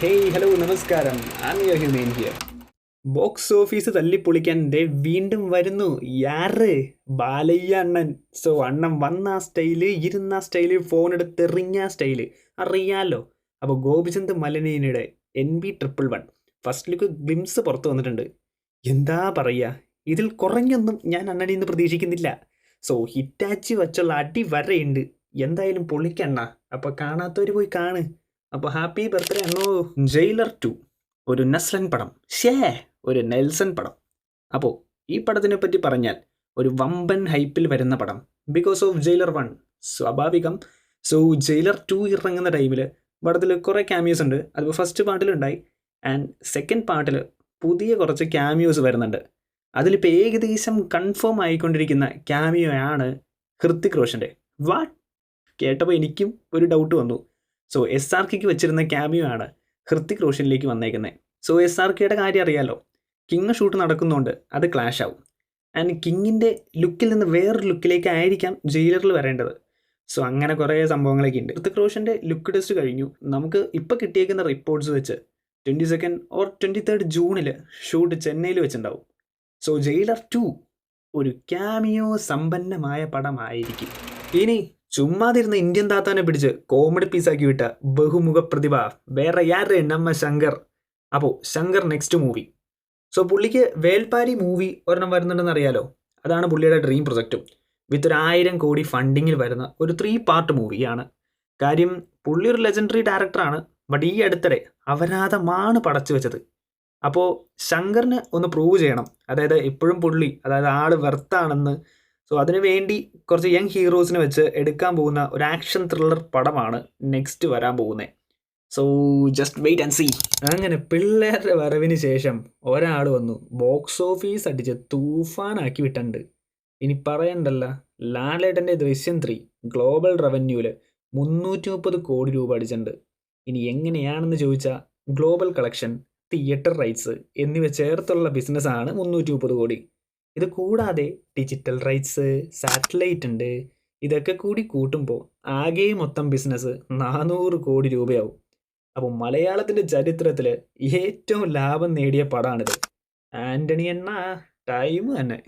Hey hello നമസ്കാരം, I am your human here. Box office തല്ലിപ്പൊളിക്കാൻ ദേ വീണ്ടും വരുന്നു. യാറ് ബാലയ്യ അണ്ണൻ. സോ അണ്ണൻ വന്ന സ്റ്റൈല്, ഇരുന്ന സ്റ്റൈല്, ഫോൺ എടുത്തെറിഞ്ഞ സ്റ്റൈല് അറിയാലോ. അപ്പോൾ ഗോപിചന്ദ് മലനയുടെ NB111 ഫസ്റ്റ് ലുക്ക് ഗ്ലിംസ് പുറത്തു വന്നിട്ടുണ്ട്. എന്താ പറയുക, ഇതിൽ കുറഞ്ഞൊന്നും ഞാൻ അണ്ണനിൽ നിന്ന് പ്രതീക്ഷിക്കുന്നില്ല. സോ ഹിറ്റാച്ചി വച്ചുള്ള അടി വരെയുണ്ട്. എന്തായാലും പൊളിക്കണ്ണ. അപ്പോൾ കാണാത്തവർ പോയി കാണ്. അപ്പോൾ ഹാപ്പി ബർത്ത്ഡേ അണ്ണോ. ജയിലർ 2 ഒരു നസ്ലൻ പടം, ഒരു നെൽസൺ പടം. അപ്പോൾ ഈ പടത്തിനെ പറ്റി പറഞ്ഞാൽ ഒരു വമ്പൻ ഹൈപ്പിൽ വരുന്ന പടം ബിക്കോസ് ഓഫ് ജയിലർ 1. സ്വാഭാവികം. സോ ജയിലർ 2 ഇറങ്ങുന്ന ടൈമിൽ പടത്തിൽ കുറേ ക്യാമിയോസ് ഉണ്ട്. അതിപ്പോൾ ഫസ്റ്റ് പാർട്ടിലുണ്ടായി ആൻഡ് സെക്കൻഡ് പാർട്ടിൽ പുതിയ കുറച്ച് ക്യാമിയോസ് വരുന്നുണ്ട്. അതിലിപ്പോൾ ഏകദേശം കൺഫേം ആയിക്കൊണ്ടിരിക്കുന്ന ക്യാമിയോ ആണ് ഹൃത്തിക് റോഷൻ്റെ. വാട്ട് കേട്ടപ്പോൾ എനിക്കും ഒരു ഡൗട്ട് വന്നു. സോ SRKക്ക് വെച്ചിരുന്ന ക്യാമിയോ ആണ് ഹൃത്തിക് റോഷനിലേക്ക് വന്നേക്കുന്നത്. സോ SRKയുടെ കാര്യം അറിയാലോ, കിങ് ഷൂട്ട് നടക്കുന്നുണ്ട്, അത് ക്ലാഷ് ആവും. ആൻഡ് കിങ്ങിൻ്റെ ലുക്കിൽ നിന്ന് വേറൊരു ലുക്കിലേക്ക് ആയിരിക്കാം ജയിലറിൽ വരേണ്ടത്. സോ അങ്ങനെ കുറേ സംഭവങ്ങളൊക്കെ ഉണ്ട്. ഹൃത്തിക് റോഷൻ്റെ ലുക്ക് ടെസ്റ്റ് കഴിഞ്ഞു. നമുക്ക് ഇപ്പോൾ കിട്ടിയേക്കുന്ന റിപ്പോർട്ട്സ് വെച്ച് 22 ഓർ 23 ജൂണിൽ ഷൂട്ട് ചെന്നൈയിൽ വെച്ചിട്ടുണ്ടാവും. സോ ജയിലർ 2 ഒരു ക്യാമിയോ സമ്പന്നമായ പടമായിരിക്കും. ഇനി ചുമ്മാതിരുന്ന ഇന്ത്യൻ താത്താനെ പിടിച്ച് കോമഡി പീസാക്കി വിട്ട ബഹുമുഖ പ്രതിഭ വേറെ യാരെ, നമ്മ ശങ്കർ. അപ്പോൾ ശങ്കർ നെക്സ്റ്റ് മൂവി. സോ പുള്ളിക്ക് വേൽപ്പാരി മൂവി ഒരെണ്ണം വരുന്നുണ്ടെന്ന് അറിയാലോ. അതാണ് പുള്ളിയുടെ ഡ്രീം പ്രൊജക്റ്റും. വിത്ത് 1000 കോടി ഫണ്ടിങ്ങിൽ വരുന്ന ഒരു 3 പാർട്ട് മൂവിയാണ്. കാര്യം പുള്ളി ഒരു ലെജൻഡറി ഡയറക്ടറാണ്. ബട്ട് ഈ അടുത്തിടെ അപരാധമാണ് പടച്ചു വെച്ചത്. അപ്പോൾ ശങ്കറിന് ഒന്ന് പ്രൂവ് ചെയ്യണം. അതായത് ഇപ്പോഴും പുള്ളി, അതായത് ആള് വെർത്താണെന്ന്. സോ അതിനു വേണ്ടി കുറച്ച് യങ് ഹീറോസിനെ വെച്ച് എടുക്കാൻ പോകുന്ന ഒരു ആക്ഷൻ ത്രില്ലർ പടമാണ് നെക്സ്റ്റ് വരാൻ പോകുന്നത്. So just wait and see. അങ്ങനെ പിള്ളേരുടെ വരവിന് ശേഷം ഒരാൾ വന്നു ബോക്സ് ഓഫീസ് അടിച്ച് തൂഫാനാക്കി വിട്ടുണ്ട്. ഇനി പറയണ്ടല്ല, ലാലേട്ടൻ്റെ ദൃശ്യം 3 ഗ്ലോബൽ റവന്യൂവിൽ 330 കോടി രൂപ അടിച്ചിട്ടുണ്ട്. ഇനി എങ്ങനെയാണെന്ന് ചോദിച്ചാൽ ഗ്ലോബൽ കളക്ഷൻ, തിയേറ്റർ റൈറ്റ്സ് എന്നിവ ചേർത്തുള്ള ബിസിനസ്സാണ് 330 കോടി. ഇത് കൂടാതെ ഡിജിറ്റൽ റൈറ്റ്സ്, സാറ്റലൈറ്റ് ഉണ്ട്. ഇതൊക്കെ കൂടി കൂട്ടുമ്പോൾ ആകെ മൊത്തം ബിസിനസ് 400 കോടി രൂപയാവും. അപ്പോൾ മലയാളത്തിൻ്റെ ചരിത്രത്തിൽ ഏറ്റവും ലാഭം നേടിയ പടമാണിത്. ആൻ്റണി എണ്ണ ടൈം തന്നെ.